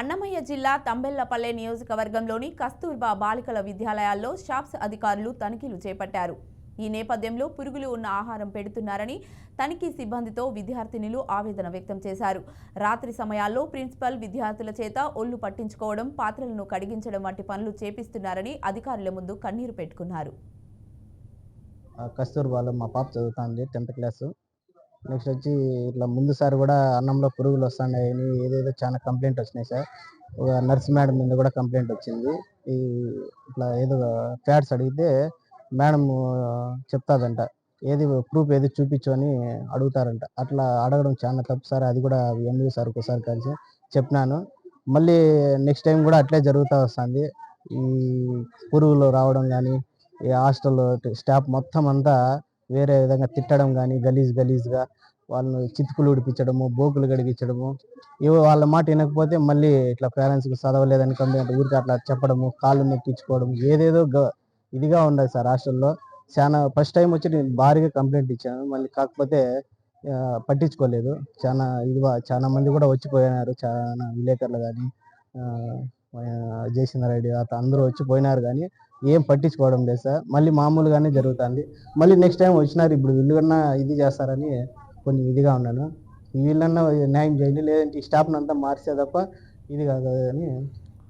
అన్నమయ్య జిల్లా తంబెల్లపల్లె నియోజకవర్గంలోని కస్తూర్బా బాలికల విద్యాలయాల్లో షాప్స్ అధికారులు తనిఖీలు చేపట్టారు. ఈ నేపథ్యంలో పురుగులు ఉన్న ఆహారం పెడుతున్నారని తనిఖీ సిబ్బందితో విద్యార్థినులు ఆవేదన వ్యక్తం చేశారు. రాత్రి సమయాల్లో ప్రిన్సిపల్ విద్యార్థుల చేత ఒళ్ళు పట్టించుకోవడం, పాత్రలను కడిగించడం వంటి పనులు చేపిస్తున్నారని అధికారుల ముందు కన్నీరు పెట్టుకున్నారు. కస్తూర్బాలో మా పాప చదువుతుంది 10th క్లాసు. నెక్స్ట్ వచ్చి ఇట్లా ముందుసారి కూడా అన్నంలో పురుగులు వస్తున్నాయని ఏదేదో చాలా కంప్లైంట్ వచ్చినాయి సార్. ఒక నర్స్ మేడం మీద కూడా కంప్లైంట్ వచ్చింది. ఈ ఇట్లా ఏదో ప్యాడ్స్ అడిగితే మేడం చెప్తాదంట, ఏది ప్రూఫ్ ఏది చూపించు అని అడుగుతారంట. అట్లా అడగడం చాలా తప్పు సార్. అది కూడా ఎంఈఓ సార్ ఒకసారి కలిసి చెప్పినాను. మళ్ళీ నెక్స్ట్ టైం కూడా అట్లే జరుగుతూ వస్తుంది. ఈ పురుగులు రావడం కానీ, ఈ హాస్టల్లో స్టాఫ్ మొత్తం అంతా వేరే విధంగా తిట్టడం కానీ, గలీజ్గా వాళ్ళని చితుకులు ఉడిపించడము, బోకులు గడిగించడము, ఇవి వాళ్ళ మాట వినకపోతే మళ్ళీ ఇట్లా పేరెంట్స్కి చదవలేదని కంప్లైంట్ ఊరికి అట్లా చెప్పడము, కాళ్ళు నొక్కించుకోవడం, ఏదేదో ఇదిగా ఉండదు సార్ హాస్టల్లో. చాలా ఫస్ట్ టైం వచ్చి నేను భారీగా కంప్లైంట్ ఇచ్చాను. మళ్ళీ కాకపోతే పట్టించుకోలేదు. చాలా మంది కూడా వచ్చిపోయినారు. చాలా విలేకరులు కానీ, జయచంద్ర రెడ్డి అందరూ వచ్చిపోయినారు కానీ ఏం పట్టించుకోవడం లేదు సార్. మళ్ళీ మామూలుగానే జరుగుతుంది. మళ్ళీ నెక్స్ట్ టైం వచ్చినారు. ఇప్పుడు వీళ్ళన్నా ఇది చేస్తారని కొంచెం ఇదిగా ఉన్నాను. వీళ్ళన్నా న్యాయం చేయండి, లేదంటే ఈ స్టాఫ్ని అంతా మార్చే తప్ప ఇది కాదు అని